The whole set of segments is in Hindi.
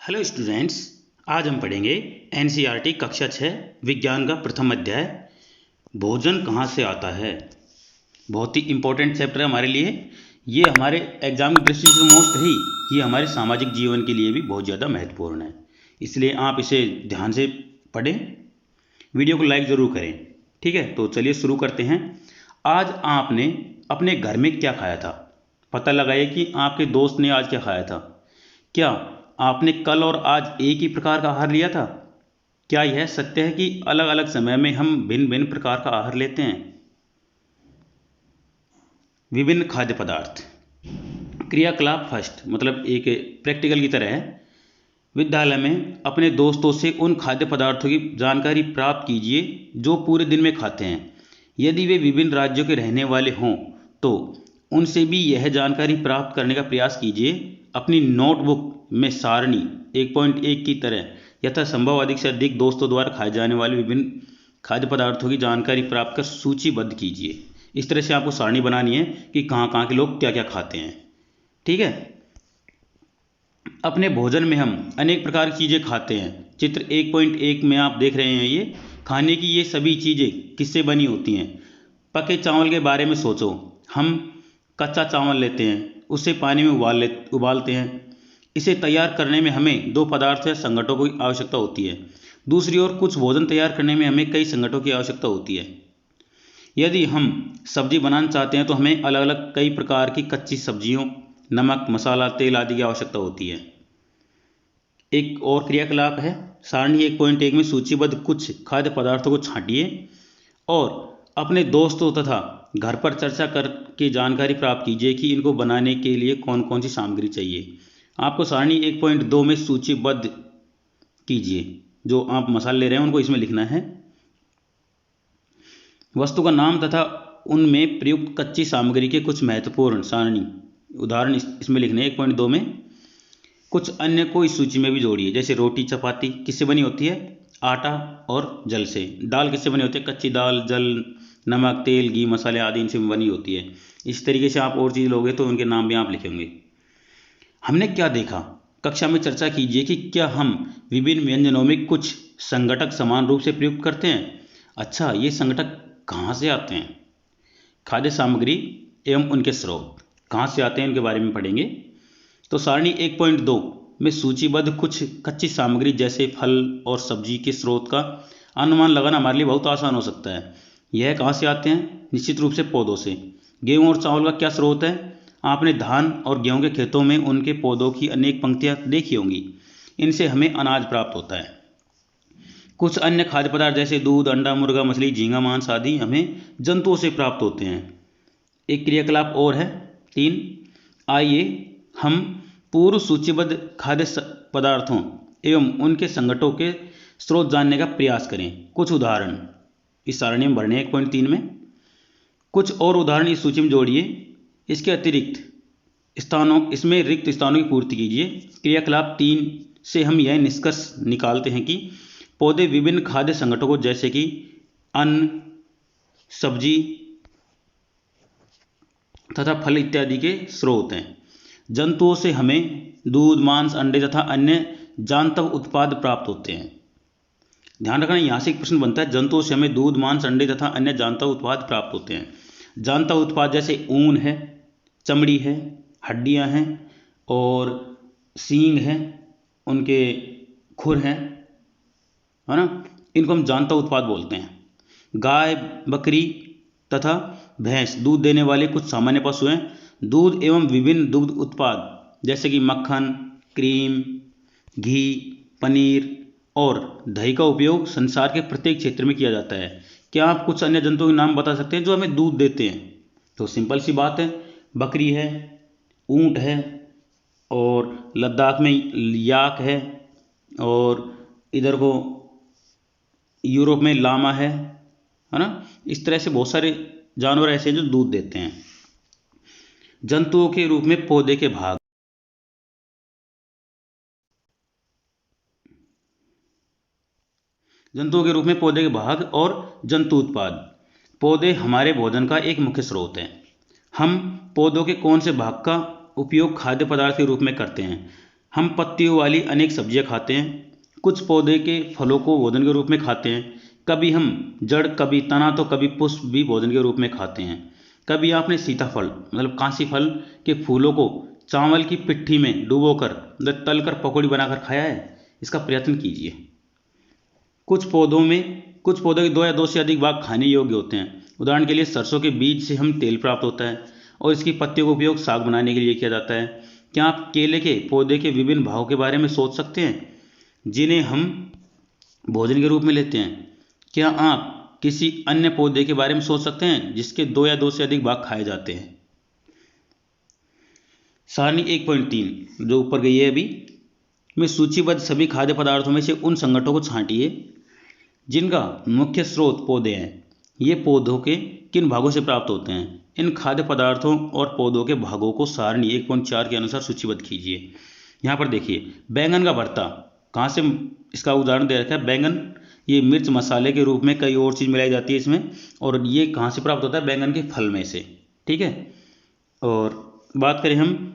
हेलो स्टूडेंट्स, आज हम पढ़ेंगे एनसीईआरटी कक्षा 6 विज्ञान का प्रथम अध्याय भोजन कहाँ से आता है। बहुत ही इम्पोर्टेंट चैप्टर है हमारे लिए। ये हमारे एग्जाम की दृष्टि से तो मोस्ट है ही, ये हमारे सामाजिक जीवन के लिए भी बहुत ज़्यादा महत्वपूर्ण है, इसलिए आप इसे ध्यान से पढ़ें। वीडियो को लाइक ज़रूर करें। ठीक है, तो चलिए शुरू करते हैं। आज आपने अपने घर में क्या खाया था? पता लगाइए कि आपके दोस्त ने आज क्या खाया था। क्या आपने कल और आज एक ही प्रकार का आहार लिया था? क्या यह सत्य है कि अलग अलग समय में हम भिन्न भिन्न प्रकार का आहार लेते हैं? विभिन्न खाद्य पदार्थ। क्रियाकलाप फर्स्ट, मतलब एक प्रैक्टिकल की तरह है। विद्यालय में अपने दोस्तों से उन खाद्य पदार्थों की जानकारी प्राप्त कीजिए जो पूरे दिन में खाते हैं। यदि वे विभिन्न राज्यों के रहने वाले हों तो उनसे भी यह जानकारी प्राप्त करने का प्रयास कीजिए। अपनी नोटबुक में सारणी 1.1 की तरह यथासंभव अधिक से अधिक दोस्तों द्वारा खाए जाने वाले विभिन्न खाद्य पदार्थों की जानकारी प्राप्त कर सूचीबद्ध कीजिए। इस तरह से आपको सारणी बनानी है कि कहाँ कहाँ के लोग क्या क्या खाते हैं। ठीक है, अपने भोजन में हम अनेक प्रकार की चीज़ें खाते हैं। चित्र 1.1 में आप देख रहे हैं, ये खाने की ये सभी चीज़ें किससे बनी होती हैं। पके चावल के बारे में सोचो। हम कच्चा चावल लेते हैं, उसे पानी में उबालते हैं। इसे तैयार करने में हमें दो पदार्थ या संगठनों की आवश्यकता होती है। दूसरी ओर कुछ भोजन तैयार करने में हमें कई संगठनों की आवश्यकता होती है। यदि हम सब्जी बनाना चाहते हैं तो हमें अलग अलग कई प्रकार की कच्ची सब्जियों, नमक, मसाला, तेल आदि की आवश्यकता होती है। एक और क्रियाकलाप है, सारणी 1.1 में सूचीबद्ध कुछ खाद्य पदार्थों को छांटिए और अपने दोस्तों तथा घर पर चर्चा करके जानकारी प्राप्त कीजिए कि इनको बनाने के लिए कौन कौन सी सामग्री चाहिए। आपको सारणी 1.2 में सूचीबद्ध कीजिए। जो आप मसाले ले रहे हैं उनको इसमें लिखना है। वस्तु का नाम तथा उनमें प्रयुक्त कच्ची सामग्री के कुछ महत्वपूर्ण सारणी उदाहरण इसमें लिखने हैं 1.2 में। कुछ अन्य को इस सूची में भी जोड़िए, जैसे रोटी चपाती किससे बनी होती है? आटा और जल से। दाल किससे बनी होती है? कच्ची दाल, जल, नमक, तेल, घी, मसाले आदि इनसे बनी होती है। इस तरीके से आप और चीज़ लोगे तो उनके नाम भी आप लिखेंगे। हमने क्या देखा? कक्षा में चर्चा कीजिए कि क्या हम विभिन्न व्यंजनों में कुछ संघटक समान रूप से प्रयुक्त करते हैं। अच्छा, ये संघटक कहाँ से आते हैं? खाद्य सामग्री एवं उनके स्रोत कहाँ से आते हैं, इनके बारे में पढ़ेंगे। तो सारणी 1.2 में सूचीबद्ध कुछ कच्ची सामग्री जैसे फल और सब्जी के स्रोत का अनुमान लगाना हमारे लिए बहुत आसान हो सकता है। यह कहाँ से आते हैं? निश्चित रूप से पौधों से। गेहूं और चावल का क्या स्रोत है? आपने धान और गेहूं के खेतों में उनके पौधों की अनेक पंक्तियां देखी होंगी। इनसे हमें अनाज प्राप्त होता है। कुछ अन्य खाद्य पदार्थ जैसे दूध, अंडा, मुर्गा, मछली, झींगा, मांस आदि हमें जंतुओं से प्राप्त होते हैं। एक क्रियाकलाप और है 3। आइए हम पूर्व सूचीबद्ध खाद्य पदार्थों एवं उनके संगठनों के स्रोत जानने का प्रयास करें। कुछ उदाहरण इस सारणी में भरने 1.3 में। कुछ और उदाहरण इस सूची में जोड़िए। इसके अतिरिक्त इसमें रिक्त स्थानों की पूर्ति कीजिए। क्रियाकलाप 3 से हम यह निष्कर्ष निकालते हैं कि पौधे विभिन्न खाद्य संगठनों जैसे कि अन्न, सब्जी तथा फल इत्यादि के स्रोत हैं। जंतुओं से हमें दूध, मांस, अंडे तथा अन्य जांतव उत्पाद प्राप्त होते हैं। ध्यान रखना, यहाँ से एक प्रश्न बनता है, जंतुओं से हमें दूध, मांस, अंडे तथा अन्य जांतव उत्पाद प्राप्त होते हैं। जांतव उत्पाद जैसे ऊन है, चमड़ी है, हड्डियाँ हैं और सींग हैं, उनके खुर हैं, है ना, इनको हम जांतव उत्पाद बोलते हैं। गाय, बकरी तथा भैंस दूध देने वाले कुछ सामान्य पशु हैं। दूध एवं विभिन्न दुग्ध उत्पाद जैसे कि मक्खन, क्रीम, घी, पनीर और दही का उपयोग संसार के प्रत्येक क्षेत्र में किया जाता है। क्या आप कुछ अन्य जंतुओं के नाम बता सकते हैं जो हमें दूध देते हैं? तो सिंपल सी बात है, बकरी है, ऊंट है और लद्दाख में याक है और इधर को यूरोप में लामा है ना। इस तरह से बहुत सारे जानवर ऐसे हैं जो दूध देते हैं। जंतुओं के रूप में पौधे के भाग। जंतुओं के रूप में पौधे के भाग और जंतु उत्पाद। पौधे हमारे भोजन का एक मुख्य स्रोत हैं। हम पौधों के कौन से भाग का उपयोग खाद्य पदार्थ के रूप में करते हैं? हम पत्तियों वाली अनेक सब्जियां खाते हैं। कुछ पौधे के फलों को भोजन के रूप में खाते हैं। कभी हम जड़, कभी तना, तो कभी पुष्प भी भोजन के रूप में खाते हैं। कभी आपने सीताफल मतलब कांसी फल के फूलों को चावल की पिट्ठी में डुबोकर तलकर पकौड़ी बनाकर खाया है? इसका प्रयत्न कीजिए। कुछ पौधों के दो या दो से अधिक भाग खाने योग्य होते हैं। उदाहरण के लिए सरसों के बीज से हम तेल प्राप्त होता है और इसकी पत्तियों का उपयोग साग बनाने के लिए किया जाता है। क्या आप केले के पौधे के विभिन्न भागों के बारे में सोच सकते हैं जिन्हें हम भोजन के रूप में लेते हैं? क्या आप किसी अन्य पौधे के बारे में सोच सकते हैं जिसके दो या दो से अधिक भाग खाए जाते हैं? सारणी 1.3 जो ऊपर गई है अभी में सूचीबद्ध सभी खाद्य पदार्थों में से उन संगठनों को छांटिए जिनका मुख्य स्रोत पौधे हैं। ये पौधों के किन भागों से प्राप्त होते हैं? इन खाद्य पदार्थों और पौधों के भागों को सारणी 1.4 के अनुसार सूचीबद्ध कीजिए। यहाँ पर देखिए, बैंगन का भरता कहाँ से, इसका उदाहरण दे रखा है बैंगन। ये मिर्च मसाले के रूप में कई और चीज़ मिलाई जाती है इसमें, और ये कहाँ से प्राप्त होता है? बैंगन के फल में से। ठीक है। और बात करें हम,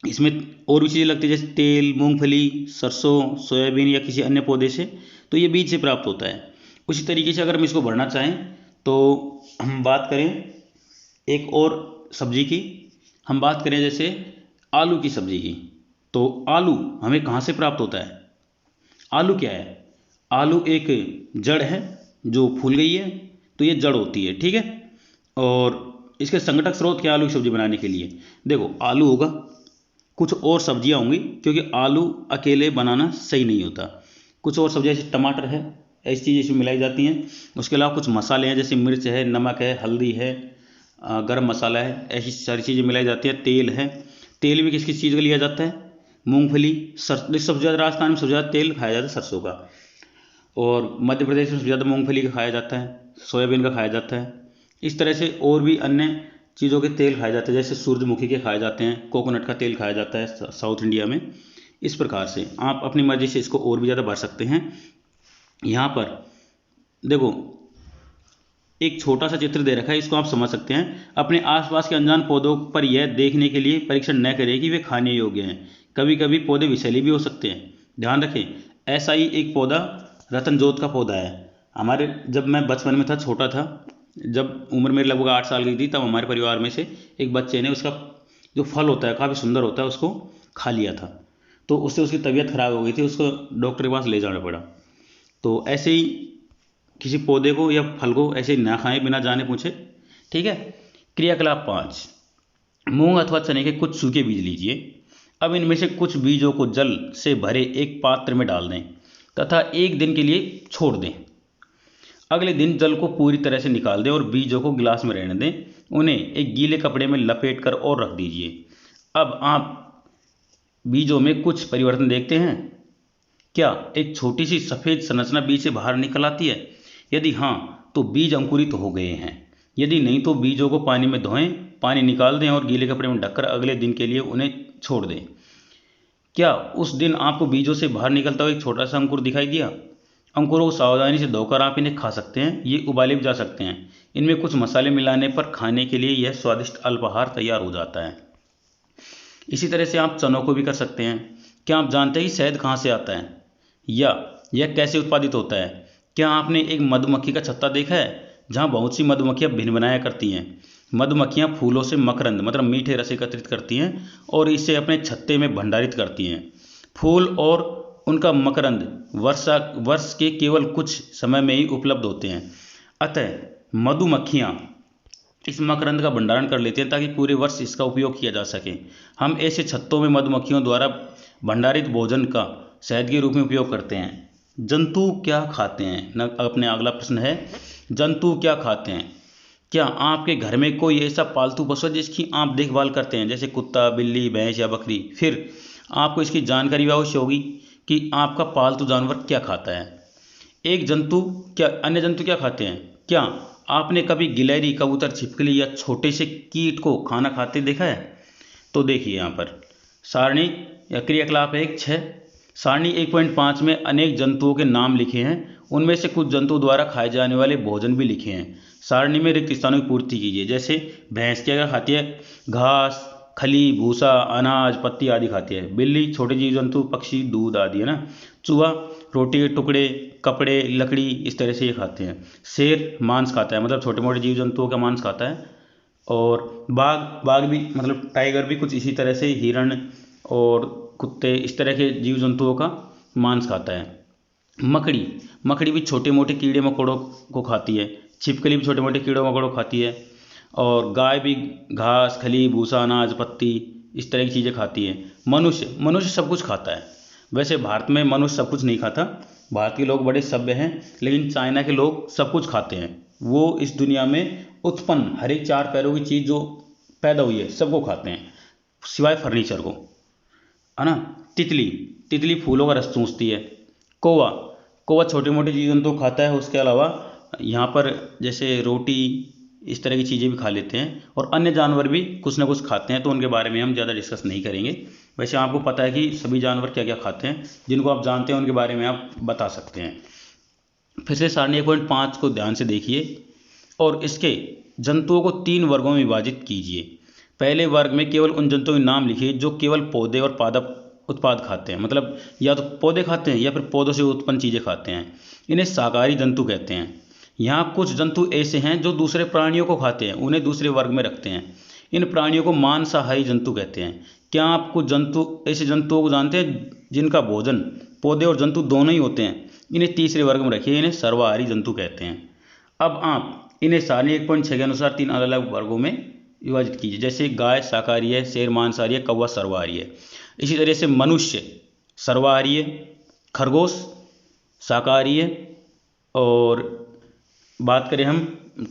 इसमें और भी चीज़ें लगती है जैसे तेल, मूंगफली, सरसों, सोयाबीन या किसी अन्य पौधे से, तो ये बीज से प्राप्त होता है। उसी तरीके से अगर हम इसको भरना चाहें तो हम बात करें एक और सब्जी की, हम बात करें जैसे आलू की सब्जी की, तो आलू हमें कहाँ से प्राप्त होता है? आलू क्या है? आलू एक जड़ है जो फूल गई है, तो ये जड़ होती है। ठीक है। और इसके संगठक स्रोत क्या आलू की सब्जी बनाने के लिए? देखो, आलू होगा, कुछ और सब्जियां होंगी, क्योंकि आलू अकेले बनाना सही नहीं होता। कुछ और सब्जियां जैसे टमाटर है, ऐसी चीज़ें इसमें मिलाई जाती हैं। उसके अलावा कुछ मसाले हैं जैसे मिर्च है, नमक है, हल्दी है, गरम मसाला है, ऐसी सारी चीज़ें मिलाई जाती हैं। तेल है, तेल भी किस किस चीज़ का लिया जाता है? मूंगफली, सबसे ज़्यादा राजस्थान में सबसे ज़्यादा तेल खाया जाता है सरसों का, और मध्य प्रदेश में सबसे ज़्यादा मूंगफली का खाया जाता है, सोयाबीन का खाया जाता है। इस तरह से और भी अन्य चीज़ों के तेल खाए जाते हैं, जैसे सूरजमुखी के खाए जाते हैं, कोकोनट का तेल खाया जाता है साउथ इंडिया में। इस प्रकार से आप अपनी मर्जी से इसको और भी ज़्यादा भर सकते हैं। यहाँ पर देखो, एक छोटा सा चित्र दे रखा है, इसको आप समझ सकते हैं। अपने आसपास के अनजान पौधों पर यह देखने के लिए परीक्षण न करें कि वे खाने योग्य हैं। कभी कभी पौधे विषैले भी हो सकते हैं, ध्यान रखें। ऐसा ही एक पौधा रतनजोत का पौधा है। हमारे, जब मैं बचपन में था, छोटा था, जब उम्र मेरी लगभग 8 साल की थी, तब हमारे परिवार में से एक बच्चे ने उसका जो फल होता है, काफ़ी सुंदर होता है, उसको खा लिया था। तो उससे उसकी तबीयत खराब हो गई थी, उसको डॉक्टर के पास ले जाना पड़ा। तो ऐसे ही किसी पौधे को या फल को ऐसे ही ना खाएं बिना जाने पूछे। ठीक है। क्रियाकलाप 5, मूंग अथवा चने के कुछ सूखे बीज लीजिए। अब इनमें से कुछ बीजों को जल से भरे एक पात्र में डाल दें तथा 1 दिन के लिए छोड़ दें। अगले दिन जल को पूरी तरह से निकाल दें और बीजों को गिलास में रहने दें। उन्हें एक गीले कपड़े में लपेट कर और रख दीजिए। अब आप बीजों में कुछ परिवर्तन देखते हैं क्या? एक छोटी सी सफ़ेद संरचना बीज से बाहर निकल आती है? यदि हाँ, तो बीज अंकुरित हो गए हैं। यदि नहीं, तो बीजों को पानी में धोएं, पानी निकाल दें और गीले कपड़े में ढककर अगले दिन के लिए उन्हें छोड़ दें। क्या उस दिन आपको बीजों से बाहर निकलता हुआ एक छोटा सा अंकुर दिखाई दिया? अंकुरों को सावधानी से धोकर आप इन्हें खा सकते हैं। ये उबाले भी जा सकते हैं। इनमें कुछ मसाले मिलाने पर खाने के लिए यह स्वादिष्ट अल्पाहार तैयार हो जाता है। इसी तरह से आप चनों को भी कर सकते हैं। क्या आप जानते हैं कि शहद कहाँ से आता है या यह कैसे उत्पादित होता है? क्या आपने एक मधुमक्खी का छत्ता देखा है जहाँ बहुत सी मधुमक्खियाँ भिन बनाया करती हैं? मधुमक्खियाँ फूलों से मकरंद मतलब मीठे रस एकत्रित करती हैं और इसे अपने छत्ते में भंडारित करती हैं। फूल और उनका मकरंद वर्ष के केवल कुछ समय में ही उपलब्ध होते हैं। अतः मधुमक्खियाँ इस मकरंद का भंडारण कर लेते हैं ताकि पूरे वर्ष इसका उपयोग किया जा सके। हम ऐसे छत्तों में मधुमक्खियों द्वारा भंडारित भोजन का शहद के रूप में उपयोग करते हैं। जंतु क्या खाते हैं? अपने अगला प्रश्न है, जंतु क्या खाते हैं? क्या आपके घर में कोई ऐसा पालतू पशु है जिसकी आप देखभाल करते हैं, जैसे कुत्ता, बिल्ली, भैंस या बकरी? फिर आपको इसकी जानकारी भी अवश्य होगी कि आपका पालतू जानवर क्या खाता है। अन्य जंतु क्या खाते हैं? क्या आपने कभी गिलहरी, कबूतर, छिपकली या छोटे से कीट को खाना खाते देखा है? तो देखिए यहाँ पर सारणी या क्रियाकलाप 1.6 सारणी 1.5 में अनेक जंतुओं के नाम लिखे हैं। उनमें से कुछ जंतुओं द्वारा खाए जाने वाले भोजन भी लिखे हैं। सारणी में रिक्त स्थानों की पूर्ति कीजिए। जैसे भैंस क्या खाती है? घास, खली, भूसा, अनाज, पत्ती आदि खाती है। बिल्ली छोटे जीव जंतु, पक्षी, दूध आदि, है ना। चूहा रोटी के टुकड़े, कपड़े, लकड़ी, इस तरह से ये खाते हैं। शेर मांस खाता है, मतलब छोटे मोटे जीव जंतुओं का मांस खाता है। और बाघ बाघ भी मतलब टाइगर भी कुछ इसी तरह से हिरण और कुत्ते इस तरह के जीव जंतुओं का मांस खाता है। मकड़ी मकड़ी भी छोटे मोटे कीड़े मकोड़ों को खाती है। छिपकली भी छोटे मोटे कीड़ों मकोड़ों को खाती है। और गाय भी घास, खली, भूसा, अनाज, पत्ती इस तरह की चीज़ें खाती है। मनुष्य मनुष्य सब कुछ खाता है। वैसे भारत में मनुष्य सब कुछ नहीं खाता, भारत के लोग बड़े सभ्य हैं, लेकिन चाइना के लोग सब कुछ खाते हैं। वो इस दुनिया में उत्पन्न हर एक चार पैरों की चीज़ जो पैदा हुई है सबको खाते हैं, सिवाय फर्नीचर को, है ना। तितली तितली फूलों का रस चूसती है। कौवा कौवा छोटे मोटे जीव जंतु खाता है। उसके अलावा यहाँ पर जैसे रोटी इस तरह की चीज़ें भी खा लेते हैं, और अन्य जानवर भी कुछ ना कुछ खाते हैं, तो उनके बारे में हम ज़्यादा डिस्कस नहीं करेंगे। वैसे आपको पता है कि सभी जानवर क्या क्या खाते हैं, जिनको आप जानते हैं उनके बारे में आप बता सकते हैं। फिर से सारणी 1.5 को ध्यान से देखिए और इसके जंतुओं को 3 वर्गों में विभाजित कीजिए। पहले वर्ग में केवल उन जंतुओं के नाम लिखिए जो केवल पौधे और पादप उत्पाद खाते हैं, मतलब या तो पौधे खाते हैं या फिर पौधों से उत्पन्न चीज़ें खाते हैं। इन्हें शाकाहारी जंतु कहते हैं। यहाँ कुछ जंतु ऐसे हैं जो दूसरे प्राणियों को खाते हैं, उन्हें दूसरे वर्ग में रखते हैं। इन प्राणियों को मांसाहारी जंतु कहते हैं। क्या आप कुछ जंतु ऐसे जंतुओं को जानते हैं जिनका भोजन पौधे और जंतु दोनों ही होते हैं? इन्हें तीसरे वर्ग में रखिए, इन्हें सर्वाहारी जंतु कहते हैं। अब आप इन्हें सारणी 1.6 के अनुसार 3 अलग अलग वर्गों में विभाजित कीजिए। जैसे गाय शाकाहारी है, शेर मांसाहारी है, कौवा सर्वाहारी है। इसी तरह से मनुष्य सर्वाहारी है, खरगोश शाकाहारी है, और बात करें हम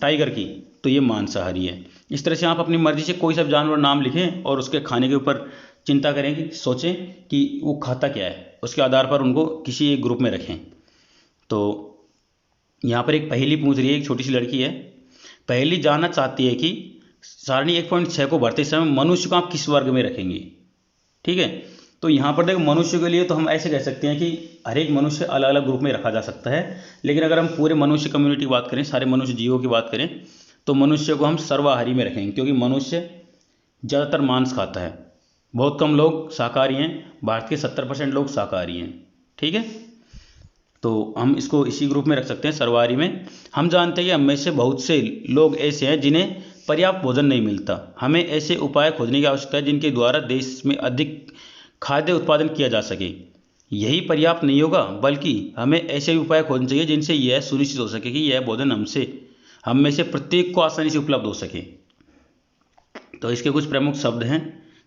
टाइगर की तो ये मांसाहारी है। इस तरह से आप अपनी मर्जी से कोई सा जानवर नाम लिखें और उसके खाने के ऊपर चिंता करें कि सोचें कि वो खाता क्या है, उसके आधार पर उनको किसी एक ग्रुप में रखें। तो यहाँ पर एक पहेली पूछ रही है, एक छोटी सी लड़की है। पहेली जानना चाहती है कि सारणी 1.6 को भरते समय मनुष्य को आप किस वर्ग में रखेंगे। ठीक है, तो यहाँ पर देखो मनुष्य के लिए तो हम ऐसे कह सकते हैं कि हर एक मनुष्य अलग अलग ग्रुप में रखा जा सकता है। लेकिन अगर हम पूरे मनुष्य कम्युनिटी की बात करें, सारे मनुष्य जीवों की बात करें, तो मनुष्य को हम सर्वाहारी में रखेंगे, क्योंकि मनुष्य ज़्यादातर मांस खाता है। बहुत कम लोग शाकाहारी हैं, भारत के 70% लोग शाकाहारी हैं। ठीक है, तो हम इसको इसी ग्रुप में रख सकते हैं, सर्वाहारी में। हम जानते हैं कि हम में से बहुत से लोग ऐसे हैं जिन्हें पर्याप्त भोजन नहीं मिलता। हमें ऐसे उपाय खोजने की आवश्यकता है जिनके द्वारा देश में अधिक खाद्य उत्पादन किया जा सके। यही पर्याप्त नहीं होगा, बल्कि हमें ऐसे भी उपाय खोजने चाहिए जिनसे यह सुनिश्चित हो सके कि यह भोजन हम में से प्रत्येक को आसानी से उपलब्ध हो सके। तो इसके कुछ प्रमुख शब्द हैं,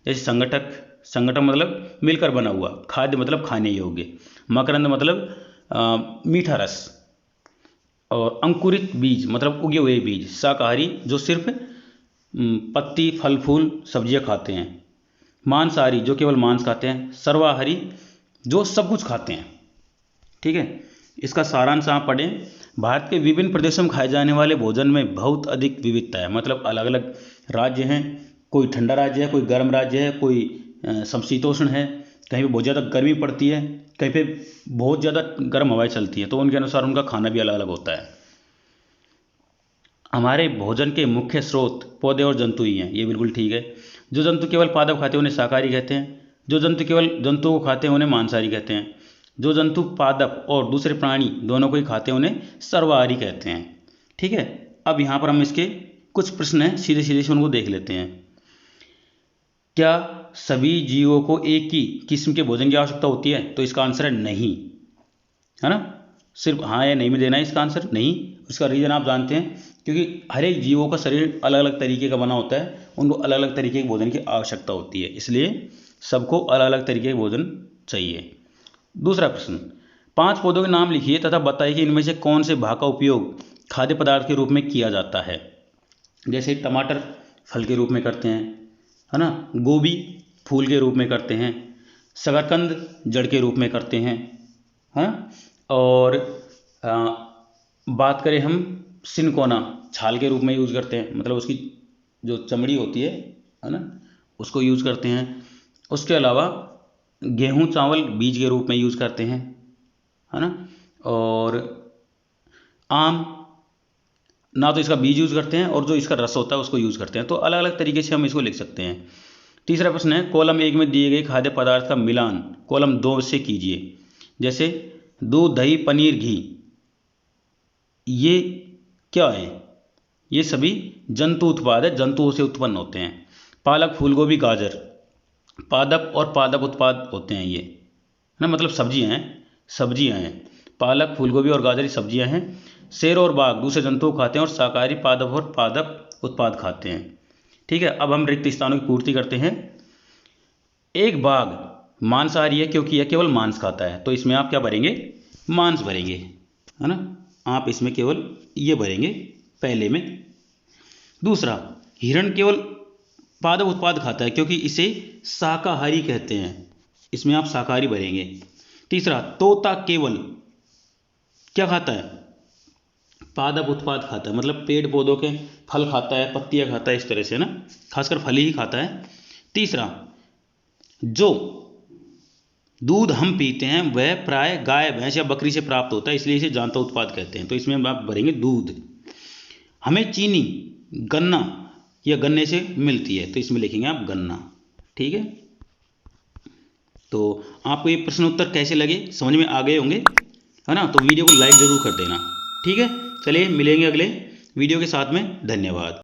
जैसे संगठक संगठन मतलब मिलकर बना हुआ, खाद्य मतलब खाने योग्य, मकरंद मतलब मीठा रस, और अंकुरित बीज मतलब उगे हुए बीज, शाकाहारी जो सिर्फ पत्ती फल फूल सब्जियां खाते हैं, मांसाहारी जो केवल मांस खाते हैं, सर्वाहारी जो सब कुछ खाते हैं। ठीक है, इसका सारांश आप पढ़ें। भारत के विभिन्न प्रदेशों में खाए जाने वाले भोजन में बहुत अधिक विविधता है, मतलब अलग अलग राज्य हैं। कोई ठंडा राज्य है, कोई गर्म राज्य है, कोई समशीतोष्ण है, कहीं पे बहुत ज़्यादा गर्मी पड़ती है, कहीं पे बहुत ज़्यादा गर्म हवाएं चलती हैं, तो उनके अनुसार उनका खाना भी अलग अलग होता है। हमारे भोजन के मुख्य स्रोत पौधे और जंतु ही हैं, ये बिल्कुल ठीक है। जो जंतु केवल पादप खाते हैं उन्हें शाकाहारी कहते हैं। जो जंतु केवल जंतुओं को खाते हैं उन्हें मांसाहारी कहते हैं। जो जंतु पादप और दूसरे प्राणी दोनों को ही खाते हैं उन्हें सर्वाहारी कहते हैं। ठीक है, अब यहाँ पर हम इसके कुछ प्रश्न हैं, सीधे सीधे से उनको देख लेते हैं। क्या सभी जीवों को एक ही किस्म के भोजन की आवश्यकता होती है? तो इसका आंसर है नहीं, है ना। सिर्फ हाँ या नहीं में देना है इसका आंसर नहीं। इसका रीज़न आप जानते हैं, क्योंकि हर एक जीवों का शरीर अलग अलग तरीके का बना होता है, उनको अलग अलग तरीके के भोजन की आवश्यकता होती है, इसलिए सबको अलग अलग तरीके के भोजन चाहिए। दूसरा प्रश्न, 5 पौधों के नाम लिखिए तथा बताइए कि इनमें से कौन से भाग का उपयोग खाद्य पदार्थ के रूप में किया जाता है। जैसे टमाटर फल के रूप में करते हैं, है ना, गोभी फूल के रूप में करते हैं, शकरकंद जड़ के रूप में करते हैं, है ना, और बात करें हम सिनकोना छाल के रूप में यूज़ करते हैं, मतलब उसकी जो चमड़ी होती है ना, उसको यूज़ करते हैं। उसके अलावा गेहूं चावल बीज के रूप में यूज़ करते हैं, है ना, और आम ना तो इसका बीज यूज़ करते हैं और जो इसका रस होता है उसको यूज़ करते हैं। तो अलग अलग तरीके से हम इसको लिख सकते हैं। तीसरा प्रश्न है कॉलम 1 में दिए गए खाद्य पदार्थ का मिलान कॉलम 2 से कीजिए। जैसे दूध, दही, पनीर, घी, ये क्या है? ये सभी जंतु उत्पाद है, जंतुओं से उत्पन्न होते हैं। पालक, फूलगोभी, गाजर पादप और पादप उत्पाद होते हैं, ये है ना, मतलब सब्जियां हैं। पालक, फूलगोभी और गाजर सब्जियां हैं। शेर और बाघ दूसरे जंतु खाते हैं और शाकाहारी पादप और पादप उत्पाद खाते हैं। ठीक है, अब हम रिक्त स्थानों की पूर्ति करते हैं। एक बाघ मांसाहारी है क्योंकि यह केवल मांस खाता है, तो इसमें आप क्या भरेंगे? मांस भरेंगे, है ना, आप इसमें केवल ये भरेंगे पहले में। दूसरा, हिरण केवल पादप उत्पाद खाता है क्योंकि इसे शाकाहारी कहते हैं, इसमें आप शाकाहारी भरेंगे। तीसरा, तोता केवल क्या खाता है? पादप उत्पाद खाता है, मतलब पेड़ पौधों के फल खाता है, पत्तियां खाता है, इस तरह से ना, खासकर फल ही खाता है। तीसरा, जो दूध हम पीते हैं वह प्राय गाय, भैंस या बकरी से प्राप्त होता है, इसलिए इसे जानता उत्पाद कहते हैं, तो इसमें आप भरेंगे दूध। हमें चीनी गन्ना या गन्ने से मिलती है, तो इसमें लिखेंगे आप गन्ना। ठीक है, तो आपको ये प्रश्न उत्तर कैसे लगे, समझ में आ गए होंगे, है ना? तो वीडियो को लाइक ज़रूर कर देना। ठीक है, चलिए मिलेंगे अगले वीडियो के साथ में। धन्यवाद।